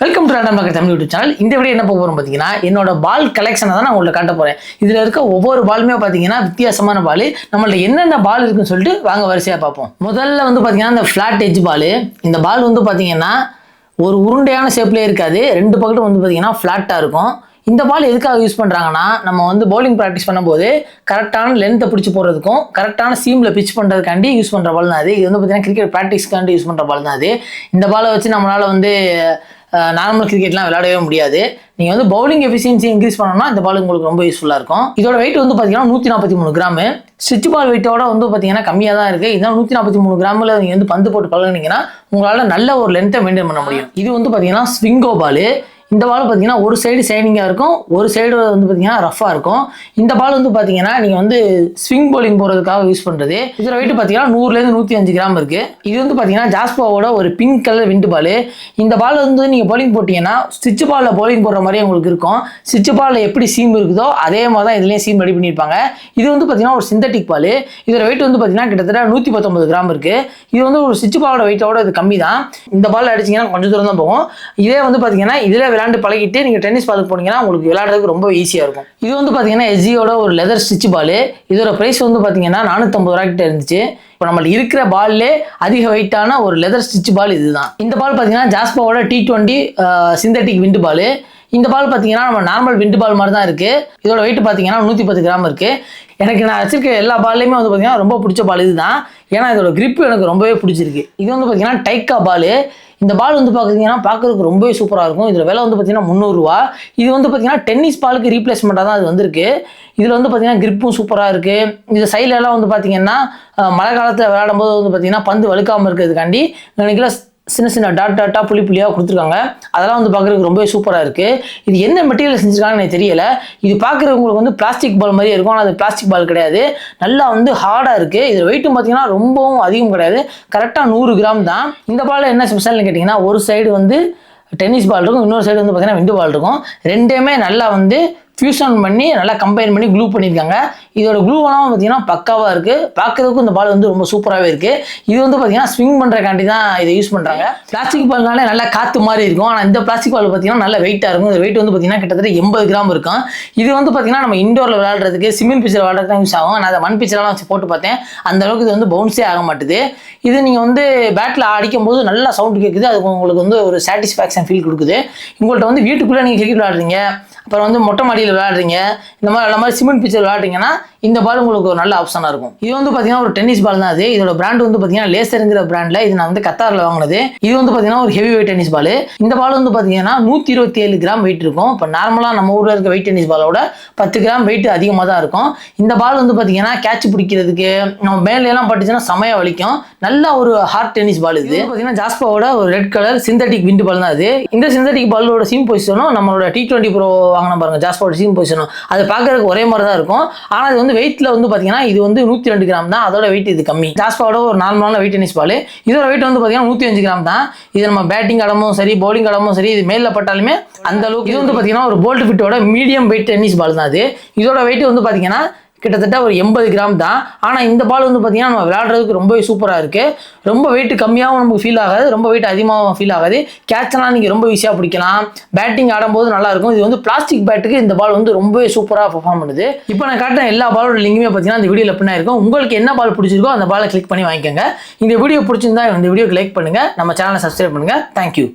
Welcome to random market Tamil YouTube channel. இந்த video என்ன போகிறோம் பார்த்தீங்கன்னா, என்னோட பால் கலெக்ஷனை தான் நான் உங்களுக்கு காட்ட போகிறேன். இதில் இருக்க ஒவ்வொரு பாலுமே பார்த்தீங்கன்னா வித்தியாசமான பால். நம்மள்ட்ட என்னென்ன பால் இருக்குன்னு சொல்லிட்டு வாங்க வரிசையாக பார்ப்போம். முதல்ல வந்து பார்த்தீங்கன்னா இந்த ஃப்ளாட் எட்ஜ் பால். இந்த பால் வந்து பார்த்தீங்கன்னா ஒரு உருண்டையான ஷேப்லேயே இருக்காது, ரெண்டு பக்கெட்டும் வந்து பார்த்தீங்கன்னா ஃப்ளாட்டாக இருக்கும். இந்த பால் எதுக்காக யூஸ் பண்ணுறாங்கன்னா, நம்ம வந்து பவுலிங் ப்ராக்டிஸ் பண்ணும்போது கரெக்டான லென்த்தை பிடிச்சி போடுறதுக்கும் கரெக்டான சீமில் பிச் பண்ணுறதுக்காண்டி யூஸ் பண்ணுற பால் தான் அது. இது வந்து பார்த்தீங்கன்னா கிரிக்கெட் ப்ராக்டிஸ்க்காண்டி யூஸ் பண்ணுற பால் தான் அது. இந்த பாலை வச்சு நம்மளால் வந்து நார்மல் கிரிக்கெட்லாம் விளையாடவே முடியாது. நீங்கள் வந்து பவுலிங் எஃபிஷியன்சி இன்க்ரீஸ் பண்ணணும்னா இந்த பால் உங்களுக்கு ரொம்ப யூஸ்ஃபுல்லாக இருக்கும். இதோட வெயிட் வந்து பார்த்தீங்கன்னா 143 கிராமு. ஸ்விட்ச் பால் வெயிட்டோட வந்து பார்த்தீங்கன்னா கம்மியாக தான் இருக்குது. இதனால் 143 கிராமில் நீங்கள் வந்து பந்து போட்டு பழகினீங்கன்னா உங்களால் நல்ல ஒரு லென்த்தை மெயின்டைன் பண்ண முடியும். இது வந்து பார்த்தீங்கன்னா ஸ்விங்கோ பால். இந்த பால் பார்த்தீங்கன்னா ஒரு சைடு ஷைனிங்காக இருக்கும், ஒரு சைடு வந்து பார்த்தீங்கன்னா ரஃபாக இருக்கும். இந்த பால் வந்து பார்த்தீங்கன்னா நீங்கள் வந்து ஸ்விங் பவுலிங் போகிறதுக்காக யூஸ் பண்ணுறது. இதில் வெயிட் பார்த்தீங்கன்னா 100லேருந்து 105 கிராம் இருக்குது. இது வந்து பார்த்தீங்கன்னா ஜாஸ்பாவோட ஒரு பிங்க் கலர் விண்டு பால். இந்த பால் வந்து நீங்கள் பவுலிங் போட்டிங்கன்னா ஸ்விட்ச் பாலில் பவுலிங் போடுற மாதிரியே உங்களுக்கு இருக்கும். ஸ்விட்ச் பாலில் எப்படி சீம் இருக்குதோ அதே மாதிரி தான் இதுலேயும் சீம் ரெடி பண்ணியிருப்பாங்க. இது வந்து பார்த்தீங்கன்னா ஒரு சிந்தட்டிக் பால். இதோட வெயிட் வந்து பார்த்தீங்கன்னா கிட்டத்தட்ட 119 கிராம் இருக்குது. இது வந்து ஒரு ஸ்விட்ச் பாலோட வெயிட்டோட இது கம்மி தான். இந்த பால் அடிச்சிங்கன்னா கொஞ்சம் தூரம் தான் போகும். இதே வந்து பார்த்தீங்கன்னா இதில் விளையாண்டு பழகிட்டு நீங்கள் டென்னிஸ் பாலுக்கு போனீங்கன்னா உங்களுக்கு விளையாடுறதுக்கு ரொம்ப ஈஸியாக இருக்கும். இது வந்து பார்த்தீங்கன்னா எஸ்ஜியோட ஒரு லெதர் ஸ்டிச் பால். இதோட ப்ரைஸ் வந்து பார்த்தீங்கன்னா 450 ரூபா கிட்ட இருந்துச்சு. இப்போ நம்மளுக்கு இருக்கிற பால்லே அதிக வெயிட்டான ஒரு லெதர் ஸ்டிச் பால் இதுதான். இந்த பால் பார்த்தீங்கன்னா ஜாஸ்பாவோட T20 சிந்தட்டிக் விண்டு பால். இந்த பால் பார்த்தீங்கன்னா நம்ம நார்மல் விண்டு பால் மாதிரி தான் இருக்குது. இதோட வெயிட் பார்த்தீங்கன்னா 110 கிராம் இருக்குது. எனக்கு நான் வச்சிருக்க எல்லா பால்லையுமே வந்து பார்த்தீங்கன்னா ரொம்ப பிடிச்ச பால் இதுதான். ஏன்னா இதோட கிரிப் எனக்கு ரொம்பவே பிடிச்சிருக்கு. இது வந்து பார்த்தீங்கன்னா டைக்கா பால். இந்த பால் வந்து பார்த்தீங்கன்னா பார்க்கறதுக்கு ரொம்பவே சூப்பராக இருக்கும். இதில் விலை வந்து பார்த்தீங்கன்னா 300 ரூபா. இது வந்து பார்த்தீங்கன்னா டென்னிஸ் பாலுக்கு ரீப்ளேஸ்மெண்ட்டாக தான் அது வந்திருக்கு. இதில் வந்து பார்த்தீங்கன்னா கிரிப்பும் சூப்பராக இருக்குது. இந்த சைட்லலாம் வந்து பார்த்தீங்கன்னா மழை காலத்தில் விளையாடும் போது வந்து பார்த்தீங்கன்னா பந்து வழுக்காமல் இருக்கிறதுக்காண்டி நினைக்கல சின்ன சின்ன டாட்டாக புள்ளியாக கொடுத்துருக்காங்க. அதெல்லாம் வந்து பார்க்குறதுக்கு ரொம்பவே சூப்பராக இருக்குது. இது என்ன மெட்டீரியல் செஞ்சுருக்காங்கன்னு எனக்கு தெரியல. இது பார்க்குறவங்களுக்கு வந்து பிளாஸ்டிக் பால் மாதிரியே இருக்கும், ஆனால் அது பிளாஸ்டிக் பால் கிடையாது. நல்லா வந்து ஹார்டாக இருக்குது. இதில் வெயிட்டும் பார்த்தீங்கன்னா ரொம்பவும் அதிகம் கிடையாது, கரெக்டாக 100 கிராம் தான். இந்த பால் என்ன ஸ்பெஷல்னு கேட்டிங்கன்னா, ஒரு சைடு வந்து டென்னிஸ் பால் இருக்கும், இன்னொரு சைடு வந்து பார்த்தீங்கன்னா விண்டு பால் இருக்கும். ரெண்டுமே நல்லா வந்து ஃபியூஷன் பண்ணி நல்லா கம்பைன் பண்ணி க்ளூ பண்ணியிருக்காங்க. இதோட க்ளூவெல்லாம் பார்த்தீங்கன்னா பக்காவாக இருக்குது. பார்க்குறதுக்கும் இந்த பால் வந்து ரொம்ப சூப்பராகவே இருக்குது. இது வந்து பார்த்தீங்கன்னா ஸ்விங் பண்ணுறக்காண்டி தான் இதை யூஸ் பண்ணுறாங்க. பிளாஸ்டிக் பால்னாலே நல்லா காற்று மாதிரி இருக்கும், ஆனால் இந்த பிளாஸ்டிக் பால் பார்த்தீங்கன்னா நல்ல வெயிட்டாக இருக்கும். இந்த வெயிட் வந்து பார்த்தீங்கன்னா கிட்டத்தட்ட 80 கிராம் இருக்கும். இது வந்து பார்த்தீங்கன்னா நம்ம இண்டோரில் விளையாடுறதுக்கு சிமெண்ட் பிச்சர் விளையாடுறதுக்கு தான் யூஸ் ஆகும். நான் அதை மண் பிச்சர்லாம் வச்சு போட்டு பார்த்தேன், அந்த அளவுக்கு இது வந்து பவுன்ஸே ஆக மாட்டுது. இது நீங்கள் வந்து பேட்டில் அடிக்கும் போது நல்லா சவுண்டு கேட்குது, அது உங்களுக்கு வந்து ஒரு சாட்டிஸ்ஃபேக்ஷன் ஃபீல் கொடுக்குது. உங்கள்கிட்ட வந்து வீட்டுக்குள்ளே நீங்கள் கிரிக்கெட் விளையாடுறீங்க, அப்புறம் வந்து மொட்டை மாடியில் விளையாடுறீங்க, இந்த மாதிரி சிமெண்ட் பிச்சர் விளையாடுறீங்கன்னா இந்த பால் உங்களுக்கு ஒரு நல்ல ஆப்ஷனாக இருக்கும். இது வந்து பார்த்தீங்கன்னா ஒரு டென்னிஸ் பால் தான் அது. இதோட பிராண்ட் வந்து பார்த்தீங்கன்னா லேசருங்கிற பிராண்டில். இது நான் வந்து கத்தாரில் வாங்கினது. இது வந்து பார்த்தீங்கன்னா ஒரு ஹெவி வெயிட் டென்னிஸ் பால். இந்த பால் வந்து பார்த்தீங்கன்னா 127 கிராம் வெயிட் இருக்கும். இப்போ நார்மலாக நம்ம ஊரில் இருக்க வெயிட் டென்னிஸ் பாலோட 10 கிராம் வெயிட் அதிகமாக தான் இருக்கும். இந்த பால் வந்து பார்த்தீங்கன்னா கேட்ச் பிடிக்கிறதுக்கு நம்ம மேலாம் பட்டுச்சுன்னா செமையாக வலிக்கும். நல்ல ஒரு ஹார்ட் டென்னிஸ் பால் இது. பார்த்தீங்கன்னா ஜாஸ்பாவோட ஒரு ரெட் கலர் சிந்தட்டிக் விண்டு பால் தான் அது. இந்த சிந்தட்டிக் பாலோட சீம் பொசிஷனும் நம்மளோட T20 ப்ரோ வாங்கின பாருங்க ஜாஸ்பாவோட சீம் பொசிஷனும் அது பார்க்கறதுக்கு ஒரே மாதிரி தான் இருக்கும். ஆனால் இது வந்து வெயிட்ல வந்து பார்த்தீங்கன்னா இது வந்து 102 கிராம் தான். அதோட வெயிட் இது கம்மி. ஜாஸ்பாவோட ஒரு நார்மலான வெயிட் டென்னிஸ் பால். இதோட வெயிட் வந்து பார்த்தீங்கன்னா 105 கிராம் தான். இது நம்ம பேட்டிங் ஆடமும் சரி பவுலிங் ஆடமும் சரி இது மேல பட்டாலுமே அந்த அளவுக்கு. இது வந்து பார்த்தீங்கன்னா ஒரு போல்ட் ஃபிட்டோட மீடியம் வெயிட் டென்னிஸ் பால் தான் அது. இதோட வெயிட் வந்து பார்த்தீங்கன்னா கிட்டத்தட்ட ஒரு 80 கிராம் தான். ஆனால் இந்த பால் வந்து பார்த்தீங்கன்னா நம்ம விளையாடுறதுக்கு ரொம்பவே சூப்பராக இருக்குது. ரொம்ப வெயிட் கம்மியாகவும் நமக்கு ஃபீல் ஆகாது, ரொம்ப வெயிட் அதிகமாகவும் ஃபீல் ஆகாது. கேட்ச்லாம் நீங்கள் ரொம்ப ஈஸியாக பிடிக்கலாம். பேட்டிங் ஆடும்போது நல்லாயிருக்கும். இது வந்து பிளாஸ்டிக் பேட்டுக்கு இந்த பால் வந்து ரொம்பவே சூப்பராக பெர்ஃபார்ம் பண்ணுது. இப்போ நான் காட்டுற எல்லா பாலோட லிங்குமே பார்த்தீங்கன்னா இந்த வீடியோவில் எப்படின்னா இருக்கும். உங்களுக்கு என்ன பால் பிடிச்சிருக்கோ அந்த பாலை கிளிக் பண்ணி வாங்கிக்கோங்க. இந்த வீடியோ பிடிச்சிருந்தா இந்த வீடியோக்கு லைக் பண்ணுங்கள், நம்ம சேனலை சப்ஸ்கிரைப் பண்ணுங்கள். தேங்க்யூ.